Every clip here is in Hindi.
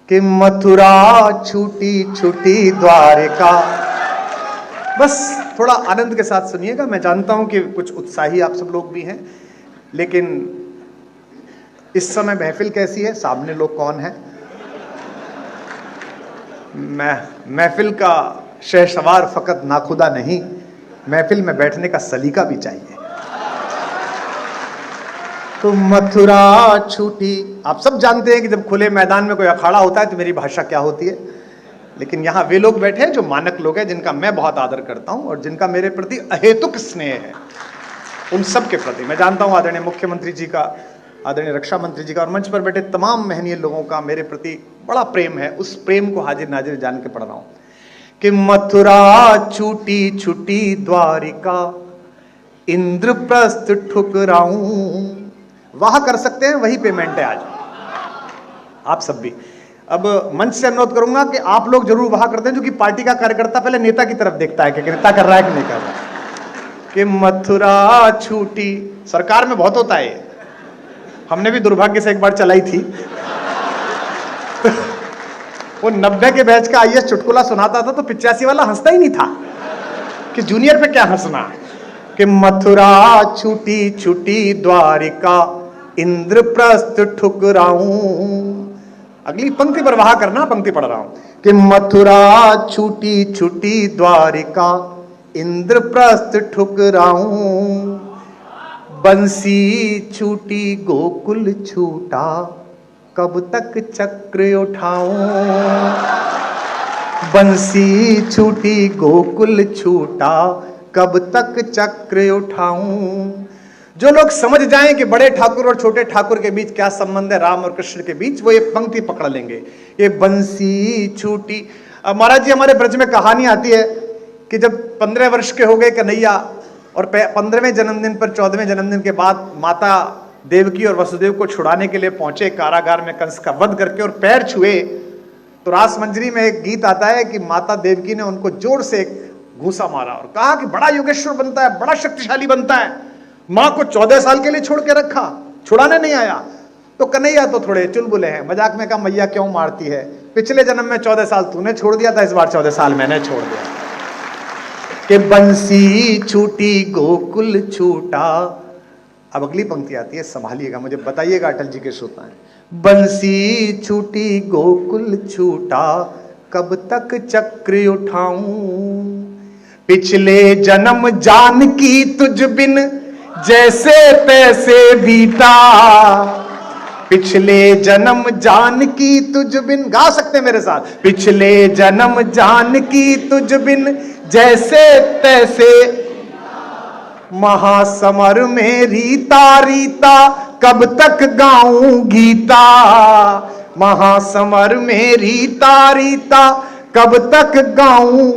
कि मथुरा छूटी छूटी द्वारिका। बस थोड़ा आनंद के साथ सुनिएगा। मैं जानता हूं कि कुछ उत्साही आप सब लोग भी हैं, लेकिन इस समय महफिल कैसी है, सामने लोग कौन है। महफिल का शहसवार फकत नाखुदा नहीं, महफिल में बैठने का सलीका भी चाहिए। तो मथुरा छूटी, आप सब जानते हैं कि जब खुले मैदान में कोई अखाड़ा होता है तो मेरी भाषा क्या होती है, लेकिन यहां वे लोग बैठे हैं जो मानक लोग हैं, जिनका मैं बहुत आदर करता हूं और जिनका मेरे प्रति अहेतुक स्नेह है। उन सब के प्रति मैं जानता हूं आदरणीय मुख्यमंत्री जी का, आदरणीय रक्षा मंत्री जी का और मंच पर बैठे तमाम महनीय लोगों का मेरे प्रति बड़ा प्रेम है। उस प्रेम को हाजिर नाजिर जान के पढ़ रहा हूं कि मथुरा छूटी छूटी द्वारिका, इंद्रप्रस्थ ठुकराऊं। वाह कर सकते हैं, वही पेमेंट है आज आप सब भी। अब मंच से अनुरोध करूंगा कि आप लोग जरूर वाह करते हैं, जो कि पार्टी का कार्यकर्ता पहले नेता की तरफ देखता है कि नेता कर रहा है कि नहीं कर रहा है। कि मथुरा छूटी, सरकार में बहुत होता है, हमने भी दुर्भाग्य से एक बार चलाई थी। वो 90 के बैच का आईएएस चुटकुला सुनाता था तो 85 वाला हंसता ही नहीं था कि जूनियर पे क्या हंसना। कि मथुरा छूटी छूटी द्वारिका, इंद्रप्रस्थ ठुकराऊं। अगली पंक्ति पर वाह करना, पंक्ति पढ़ रहा हूं कि मथुरा छूटी छूटी द्वारिका, इंद्रप्रस्थ ठुकराऊं। बंसी छूटी गोकुल छूटा, कब तक चक्र उठाऊं। बंसी छूटी गोकुल छूटा, कब तक चक्र उठाऊं। जो लोग समझ जाएं कि बड़े ठाकुर और छोटे ठाकुर के बीच क्या संबंध है, राम और कृष्ण के बीच, वो ये पंक्ति पकड़ लेंगे। ये बंसी छूटी। महाराज जी, हमारे ब्रज में कहानी आती है कि जब 15 वर्ष के हो गए कन्हैया और 15वें जन्मदिन पर 14वें जन्मदिन के बाद माता देवकी और वसुदेव को छुड़ाने के लिए पहुंचे कारागार में कंस का वध करके और पैर छुए, तो रास मंजरी में एक गीत आता है कि माता देवकी ने उनको जोर से एक घूसा मारा और कहा कि बड़ा योगेश्वर बनता है, बड़ा शक्तिशाली बनता है। मां को 14 साल के लिए छोड़ के रखा, छुड़ाने नहीं आया। तो कन्हैया तो थोड़े चुलबुले हैं, मजाक में कहा मैया क्यों मारती है, पिछले जन्म में 14 साल तूने छोड़ दिया था, इस बार 14 साल मैंने छोड़ दिया। कि बंसी छूटी गोकुल छूटा। अब अगली पंक्ति आती है, संभालिएगा, मुझे बताइएगा अटल जी के श्रोता हैं। बंसी छूटी गोकुल छूटा, कब तक चक्र उठाऊं। पिछले जन्म जानकी तुझ बिन जैसे तैसे बीता। पिछले जन्म जानकी तुझ बिन, गा सकते मेरे साथ। पिछले जन्म जानकी तुझ बिन जैसे तैसे, महासमर में रीता रीता, कब तक गाऊं गीता। महासमर में रीता रीता, कब तक गाऊं।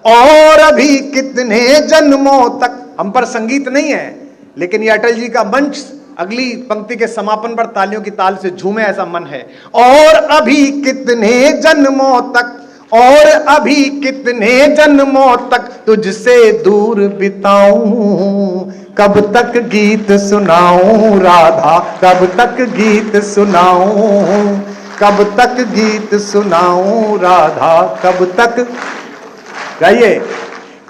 और अभी कितने जन्मों तक, हम पर संगीत नहीं है लेकिन ये अटल जी का मंच अगली पंक्ति के समापन पर तालियों की ताल से झूमे, ऐसा मन है। और अभी कितने जन्मों तक, और अभी कितने जन्मों तक तुझसे दूर बिताऊं। कब तक गीत सुनाऊं राधा, कब तक गीत सुनाऊं। कब तक गीत सुनाऊं राधा, कब तक, गाइए।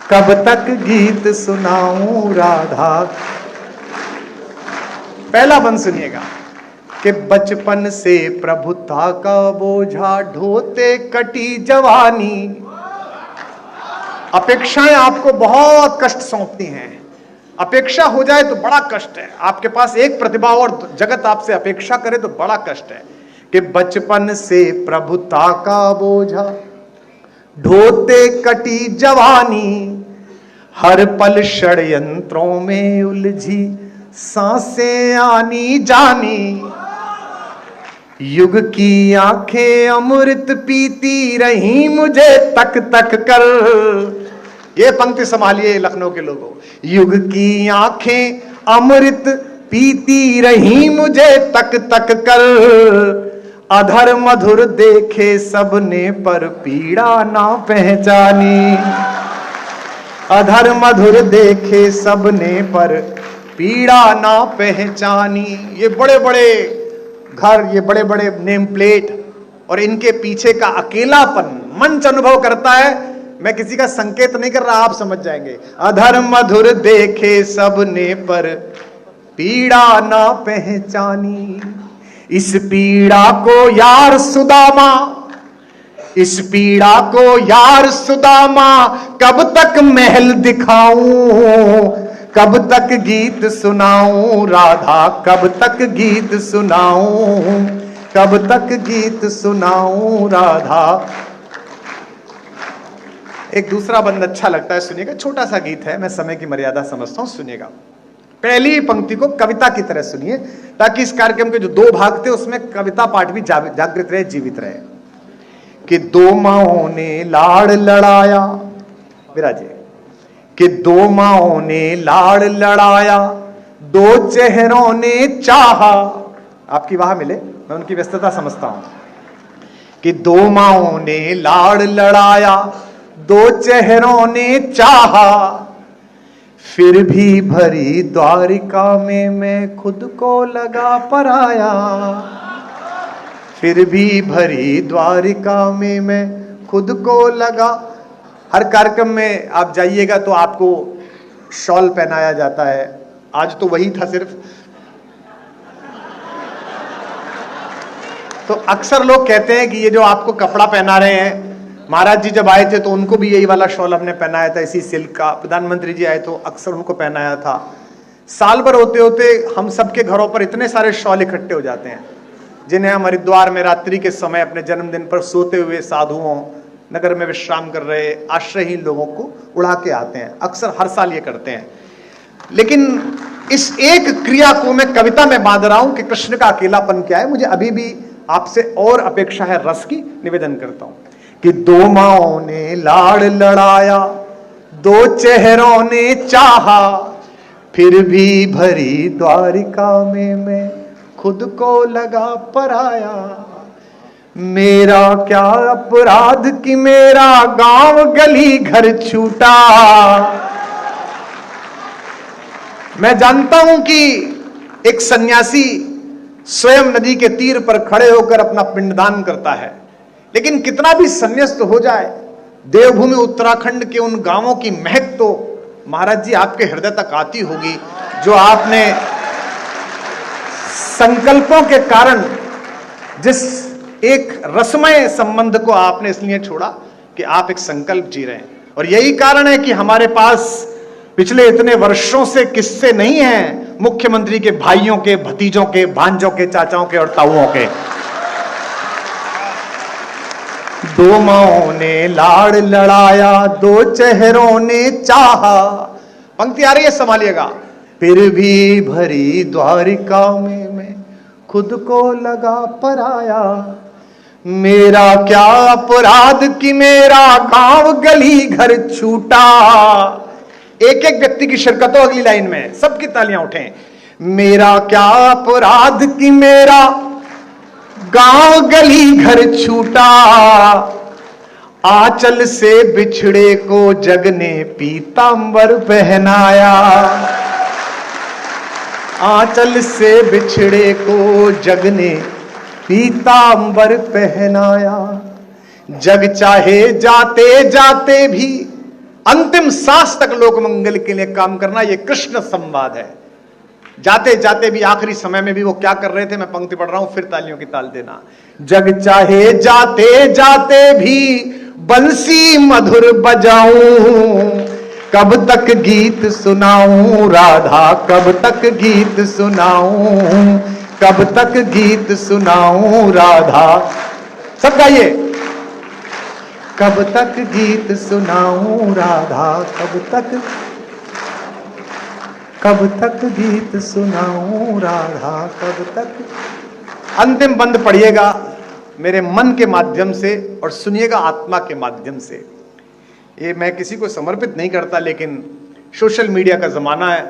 कब तक गीत सुनाऊं राधा। पहला बंद सुनिएगा कि बचपन से प्रभुता का बोझा ढोते कटी जवानी। अपेक्षाएं आपको बहुत कष्ट सौंपती हैं, अपेक्षा हो जाए तो बड़ा कष्ट है। आपके पास एक प्रतिभा और जगत आपसे अपेक्षा करे तो बड़ा कष्ट है। कि बचपन से प्रभुता का बोझा ढोते कटी जवानी, हर पल षड्यंत्रों में उलझी सांसें आनी जानी। युग की आंखें अमृत पीती रही मुझे तक तक कर। ये पंक्ति संभालिए लखनऊ के लोगों। युग की आंखें अमृत पीती रही मुझे तक तक कर। अधर मधुर देखे सबने पर पीड़ा ना पहचानी। अधर मधुर देखे सबने पर पीड़ा ना पहचानी। ये बड़े बड़े घर, ये बड़े बड़े नेम प्लेट, और इनके पीछे का अकेलापन मंच अनुभव करता है। मैं किसी का संकेत नहीं कर रहा, आप समझ जाएंगे। अधर मधुर देखे सबने पर पीड़ा ना पहचानी, इस पीड़ा को यार सुदामा, इस पीड़ा को यार सुदामा कब तक महल दिखाऊं, कब तक गीत सुनाऊं राधा, कब तक गीत सुनाऊं, कब तक गीत सुनाऊं राधा। एक दूसरा बंद अच्छा लगता है, सुनिएगा। छोटा सा गीत है, मैं समय की मर्यादा समझता हूं, सुनिएगा। पहली पंक्ति को कविता की तरह सुनिए, ताकि इस कार्यक्रम के जो 2 भाग थे उसमें कविता पाठ भी जागृत रहे, जीवित रहे। कि 2 माओं ने लाड़ लड़ाया, विराजे, कि 2 माओं ने लाड़ लड़ाया, 2 चेहरों ने चाहा। आपकी वाह मिले, मैं उनकी व्यस्तता समझता हूं। कि 2 माओं ने लाड़ लड़ाया, 2 चेहरों ने चाहा, फिर भी भरी द्वारिका में मैं खुद को लगा पराया, फिर भी भरी द्वारिका में मैं खुद को लगा। हर कार्यक्रम में आप जाइएगा तो आपको शॉल पहनाया जाता है, आज तो वही था सिर्फ। तो अक्सर लोग कहते हैं कि ये जो आपको कपड़ा पहना रहे हैं, महाराज जी जब आए थे तो उनको भी यही वाला शॉल हमने पहनाया था, इसी सिल्क का। प्रधानमंत्री जी आए तो अक्सर उनको पहनाया था। साल भर होते होते हम सबके घरों पर इतने सारे शॉल इकट्ठे हो जाते हैं, जिन्हें हम हरिद्वार में रात्रि के समय अपने जन्मदिन पर सोते हुए साधुओं, नगर में विश्राम कर रहे आश्रयहीन लोगों को उड़ा के आते हैं। अक्सर हर साल ये करते हैं। लेकिन इस एक क्रिया को मैं कविता में बांध रहा हूं कि कृष्ण का अकेलापन क्या है। मुझे अभी भी आपसे और अपेक्षा है, रस की। निवेदन करता हूं कि 2 माओं ने लाड़ लड़ाया, 2 चेहरों ने चाहा, फिर भी भरी द्वारिका में मैं खुद को लगा पराया। मेरा क्या अपराध कि मेरा गांव गली घर छूटा। मैं जानता हूं कि एक सन्यासी स्वयं नदी के तीर पर खड़े होकर अपना पिंडदान करता है, लेकिन कितना भी संन्यास्त हो जाए, देवभूमि उत्तराखंड के उन गांवों की महक तो महाराज जी आपके हृदय तक आती होगी, जो आपने संकल्पों के कारण, जिस एक रसमय संबंध को आपने इसलिए छोड़ा कि आप एक संकल्प जी रहे हैं। और यही कारण है कि हमारे पास पिछले इतने वर्षों से किस्से नहीं हैं मुख्यमंत्री के भाइयों के, भतीजों के, भांजों के, चाचाओं के और ताऊओं के। 2 माओं ने लाड़ लड़ाया, 2 चेहरों ने चाहा। पंक्ति आ रही है, संभालिएगा। फिर भी भरी द्वारिका में मैं खुद को लगा पराया। मेरा क्या अपराध कि मेरा गांव गली घर छूटा। एक एक व्यक्ति की शिरकत हो अगली लाइन में, सबकी तालियां उठें। मेरा क्या अपराध कि मेरा गांव गली घर छूटा। आंचल से बिछड़े को जग ने पीतांबर पहनाया। आंचल से बिछड़े को जग ने पीतांबर पहनाया। जग चाहे जाते जाते भी अंतिम सांस तक लोक मंगल के लिए काम करना, यह कृष्ण संवाद है। जाते जाते भी, आखिरी समय में भी वो क्या कर रहे थे, मैं पंक्ति पढ़ रहा हूं, फिर तालियों की ताल देना। जग चाहे जाते जाते भी बंसी मधुर बजाऊं, कब तक गीत सुनाऊं राधा, कब तक गीत सुनाऊं, कब तक गीत सुनाऊं राधा। सब गाइए। कब तक गीत सुनाऊं राधा, कब तक गीत सुनाऊं राधा, कब तक। अंतिम बंद पढ़िएगा मेरे मन के माध्यम से और सुनिएगा आत्मा के माध्यम से। ये मैं किसी को समर्पित नहीं करता, लेकिन सोशल मीडिया का जमाना है।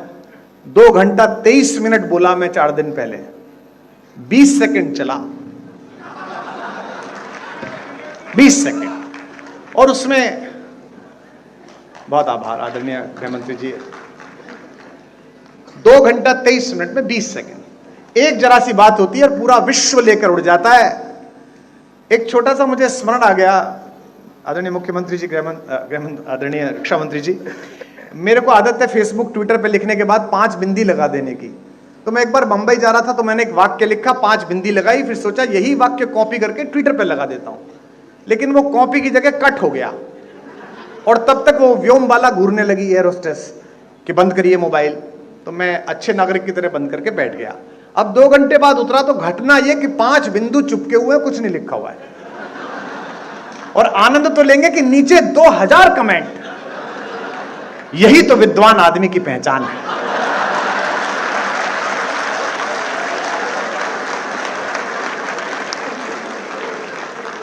2 घंटा 23 मिनट बोला मैं 4 दिन पहले, 20 सेकंड चला, 20 सेकंड। और उसमें बहुत आभार आदरणीय गृहमंत्री जी, 2 घंटा 23 मिनट में 20 सेकंड। एक जरा सी बात होती है और पूरा विश्व लेकर उड़ जाता है। एक छोटा सा मुझे स्मरण आ गया, आदरणीय मुख्यमंत्री जी, आदरणीय रक्षा मंत्री जी, मेरे को आदत है फेसबुक ट्विटर पे लिखने के बाद 5 बिंदी लगा देने की। तो मैं एक बार बंबई जा रहा था तो मैंने एक वाक्य लिखा, 5 बिंदी लगाई, फिर सोचा यही वाक्य कॉपी करके ट्विटर पे लगा देता हूं, लेकिन वो कॉपी की जगह कट हो गया और तब तक वो व्योम वाला घूरने लगी एयर होस्टेस कि बंद करिए मोबाइल। तो मैं अच्छे नागरिक की तरह बंद करके बैठ गया। अब 2 घंटे बाद उतरा तो घटना यह कि 5 बिंदु चुपके हुए, कुछ नहीं लिखा हुआ है, और आनंद तो लेंगे कि नीचे 2000 कमेंट। यही तो विद्वान आदमी की पहचान है।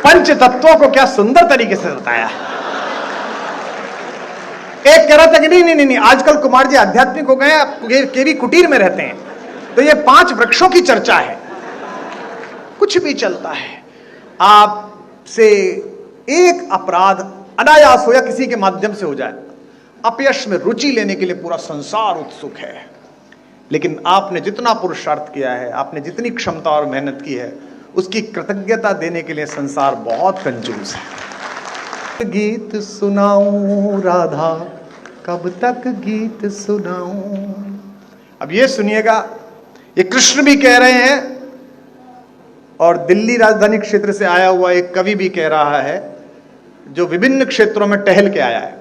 पंच तत्वों को क्या सुंदर तरीके से बताया। एक कह रहा था कि नहीं, आजकल कुमार जी आध्यात्मिक हो गए, ये केवी कुटीर में रहते हैं, तो ये 5 वृक्षों की चर्चा है। कुछ भी चलता है। आपसे एक अपराध अनायास हो या किसी के माध्यम से हो जाए, अपयश में रुचि लेने के लिए पूरा संसार उत्सुक है, लेकिन आपने जितना पुरुषार्थ किया है, आपने जितनी क्षमता और मेहनत की है, उसकी कृतज्ञता देने के लिए संसार बहुत कंजूस है। गीत सुनाऊं राधा, कब तक गीत सुनाऊं। अब ये सुनिएगा, ये कृष्ण भी कह रहे हैं और दिल्ली राजधानी क्षेत्र से आया हुआ एक कवि भी कह रहा है, जो विभिन्न क्षेत्रों में टहल के आया है,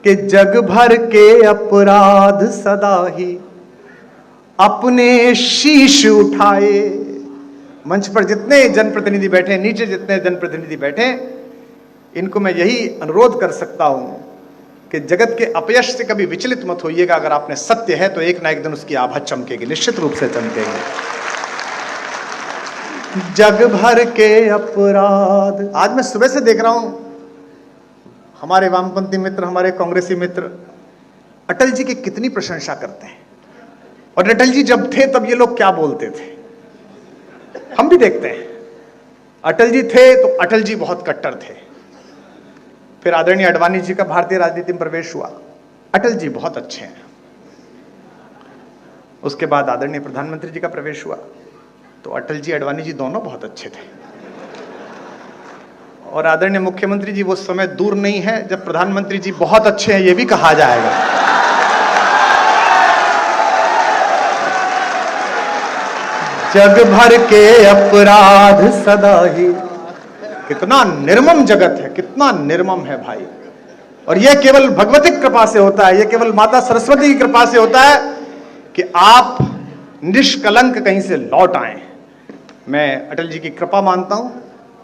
कि जग भर के अपराध सदा ही अपने शीश उठाए। मंच पर जितने जनप्रतिनिधि बैठे, नीचे जितने जनप्रतिनिधि बैठे, इनको मैं यही अनुरोध कर सकता हूं कि जगत के अपयश से कभी विचलित मत होइएगा। अगर आपने सत्य है तो एक ना एक दिन उसकी आभा चमकेगी, निश्चित रूप से चमकेगी। जग भर के अपराध। आज मैं सुबह से देख रहा हूं, हमारे वामपंथी मित्र, हमारे कांग्रेसी मित्र अटल जी की कितनी प्रशंसा करते हैं, और अटल जी जब थे तब ये लोग क्या बोलते थे हम भी देखते हैं। अटल जी थे तो अटल जी बहुत कट्टर थे, फिर आदरणीय अडवाणी जी का भारतीय राजनीति में प्रवेश हुआ, अटल जी बहुत अच्छे हैं। उसके बाद आदरणीय प्रधानमंत्री जी का प्रवेश हुआ तो अटल जी अडवाणी जी दोनों बहुत अच्छे थे, और आदरणीय मुख्यमंत्री जी वो समय दूर नहीं है जब प्रधानमंत्री जी बहुत अच्छे हैं ये भी कहा जाएगा। जग भर के अपराध सदा ही। कितना निर्मम जगत है, कितना निर्मम है भाई। और यह केवल भगवती कृपा से होता है, यह केवल माता सरस्वती की कृपा से होता है कि आप निष्कलंक कहीं से लौट आए। मैं अटल जी की कृपा मानता हूं,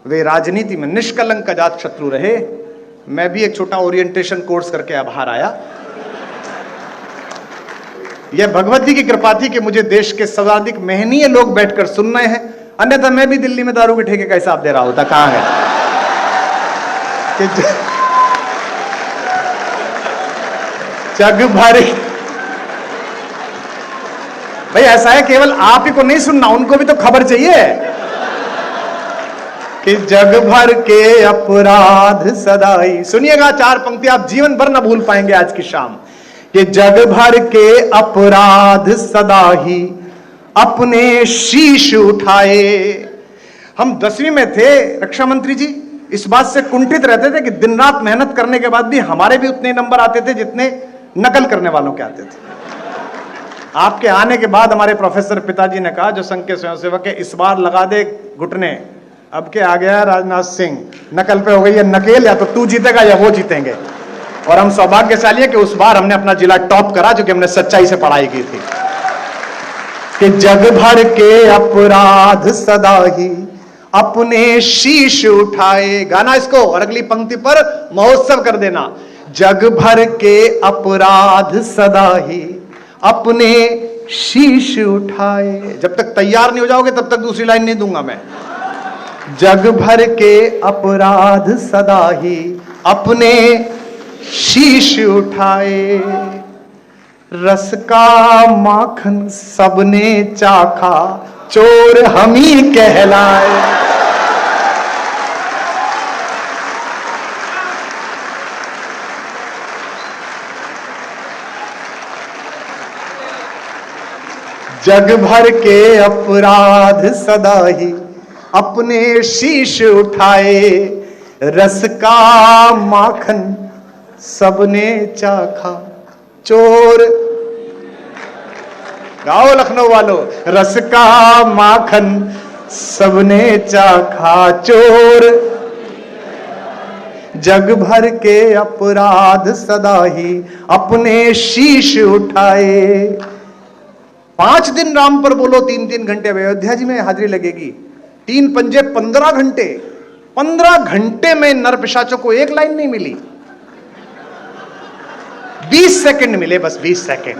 वे राजनीति में निष्कलंक अजात शत्रु रहे। मैं भी एक छोटा ओरिएंटेशन कोर्स करके अब बाहर आया। यह भगवती की कृपा थी कि मुझे देश के सर्वाधिक महनीय लोग बैठकर सुन रहे हैं, अन्यथा मैं भी दिल्ली में दारू के ठेके का हिसाब दे रहा होता। कहां है कि जग भर। भाई ऐसा है, केवल आप ही को नहीं सुनना, उनको भी तो खबर चाहिए कि जग भर के अपराध सदा ही। सुनिएगा 4 पंक्ति, आप जीवन भर ना भूल पाएंगे आज की शाम। कि जग भर के अपराध सदा ही अपने शीश उठाए। हम 10वीं में थे, रक्षा मंत्री जी इस बात से कुंठित रहते थे कि दिन रात मेहनत करने के बाद भी हमारे भी उतने नंबर आते थे जितने नकल करने वालों के आते थे। आपके आने के बाद हमारे प्रोफेसर पिताजी ने कहा, जो संघ के स्वयंसेवक है, इस बार लगा दे घुटने। अब के आ गया राजनाथ सिंह, नकल पे हो गई है नकेल, या तो तू जीतेगा या वो जीतेंगे। और हम सौभाग्यशाली है कि उस बार हमने अपना जिला टॉप करा, जो कि हमने सच्चाई से पढ़ाई की थी। कि जग भर के अपराध सदा ही अपने शीश उठाए। गाना इसको, और अगली पंक्ति पर महोत्सव कर देना। जग भर के अपराध सदा ही अपने शीश उठाए। जब तक तैयार नहीं हो जाओगे तब तक दूसरी लाइन नहीं दूंगा मैं। जग भर के अपराध सदा ही अपने शीश उठाए। रस का माखन सबने चाखा, चोर हम ही कहलाए। जग भर के अपराध सदा ही अपने शीश उठाए, रस का माखन सबने चाखा, चोर। गाओ लखनऊ वालों, रस का माखन सबने चाखा, चोर जग भर के अपराध सदा ही अपने शीश उठाए। 5 दिन राम पर बोलो, 3-3 घंटे। अयोध्या जी में हाजिरी लगेगी, 3 पंजे 15 घंटे। 15 घंटे में नर पिशाचों को एक लाइन नहीं मिली, 20 सेकंड मिले, बस 20 सेकंड।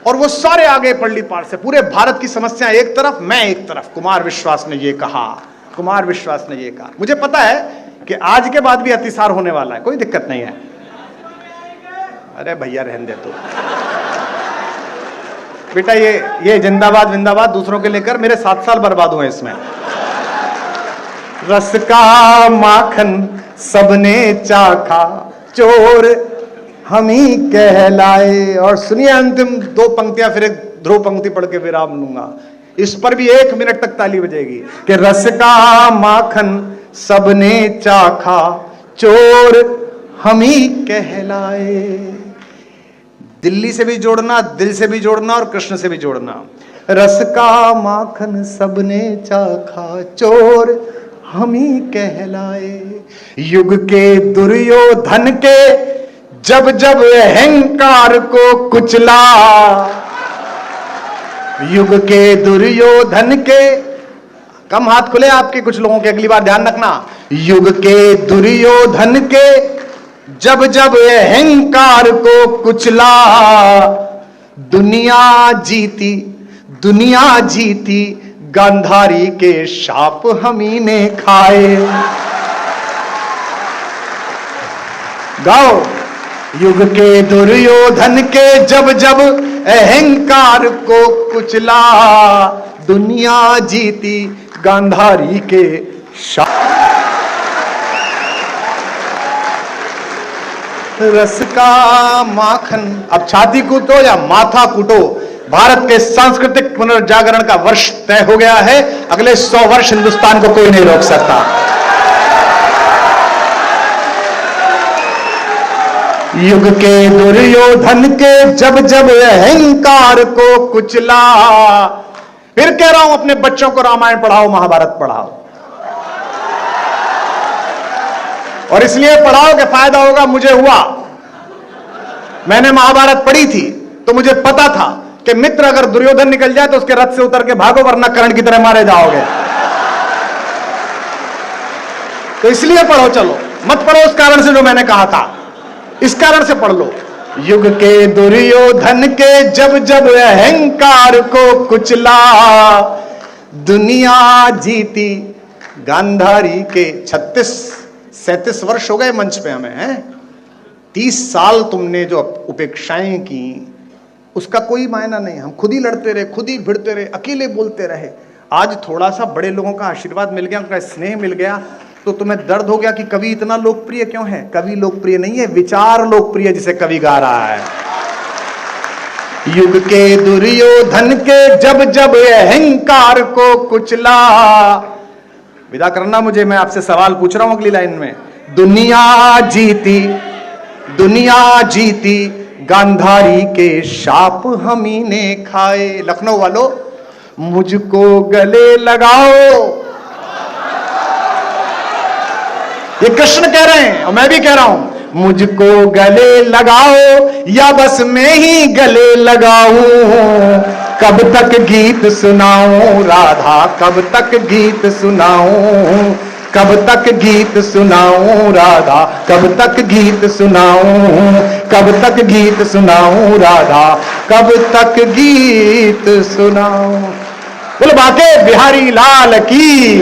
और वो सारे आगे पड़ली पार से। पूरे भारत की समस्या एक तरफ, मैं एक तरफ। कुमार विश्वास ने ये कहा, कुमार विश्वास ने ये कहा। मुझे पता है कि आज के बाद भी अतिसार होने वाला है, कोई दिक्कत नहीं है। अरे भैया रहने दे तू बेटा, ये जिंदाबाद विंदाबाद दूसरों के लेकर मेरे 7 साल बर्बाद हुए इसमें। रस का माखन सबने चाखा, चोर हम ही कहलाए। और सुनिए अंतिम 2 पंक्तियां, फिर एक ध्रुव पंक्ति पढ़ के विराम लूंगा। इस पर भी 1 मिनट तक ताली बजेगी कि रस का माखन सबने चाखा, चोर हम ही कहलाए। दिल्ली से भी जोड़ना, दिल से भी जोड़ना और कृष्ण से भी जोड़ना। रस का माखन सबने चाखा, चोर हम ही कहलाए। युग के दुर्योधन के जब जब अहंकार को कुचला, युग के दुर्योधन के, कम हाथ खुले आपके कुछ लोगों के, अगली बार ध्यान रखना। युग के दुर्योधन के जब जब अहंकार को कुचला, दुनिया जीती, दुनिया जीती, गांधारी के शाप हमही ने खाए। गाओ, युग के दुर्योधन के जब जब अहंकार को कुचला, दुनिया जीती, गांधारी के शाप। रस का माखन। अब छाती कूटो या माथा कूटो, भारत के सांस्कृतिक पुनर्जागरण का वर्ष तय हो गया है। अगले 100 वर्ष हिंदुस्तान को कोई नहीं रोक सकता। युग के दुर्योधन के जब जब अहंकार को कुचला। फिर कह रहा हूं, अपने बच्चों को रामायण पढ़ाओ, महाभारत पढ़ाओ। और इसलिए पढ़ाओ कि फायदा होगा। मुझे हुआ, मैंने महाभारत पढ़ी थी तो मुझे पता था कि मित्र अगर दुर्योधन निकल जाए तो उसके रथ से उतर के भागो, वरना कर्ण की तरह मारे जाओगे। तो इसलिए पढ़ो, चलो मत पढ़ो उस कारण से जो मैंने कहा था, इस कारण से पढ़ लो। युग के दुर्योधन के जब जब अहंकार को कुचला, दुनिया जीती, गांधारी के। 36-37 वर्ष हो गए मंच पे हमें, हैं? 30 साल तुमने जो उपेक्षाएं की, उसका कोई मायना नहीं। हम खुद ही लड़ते रहे, खुद ही भिड़ते रहे, अकेले बोलते रहे। आज थोड़ा सा बड़े लोगों का आशीर्वाद मिल गया, उनका स्नेह मिल गया, तो तुम्हें दर्द हो गया कि कवि इतना लोकप्रिय क्यों है। कवि लोकप्रिय नहीं है, विचार लोकप्रिय, जिसे कवि गा रहा है। युग के दुर्योधन के जब जब अहंकार को कुचला। विदा करना मुझे, मैं आपसे सवाल पूछ रहा हूं अगली लाइन में। दुनिया जीती, दुनिया जीती, गांधारी के शाप हमही ने खाए। लखनऊ वालों, मुझको गले लगाओ। ये कृष्ण कह रहे हैं और मैं भी कह रहा हूं। मुझको गले लगाओ या बस मैं ही गले लगाऊं। कब तक गीत सुनाऊं राधा, कब तक गीत सुनाऊं। कब तक गीत सुनाऊं राधा, कब तक गीत सुनाऊं। कब तक गीत सुनाऊं राधा, कब तक गीत सुनाऊं। बोलो बाके बिहारी लाल की।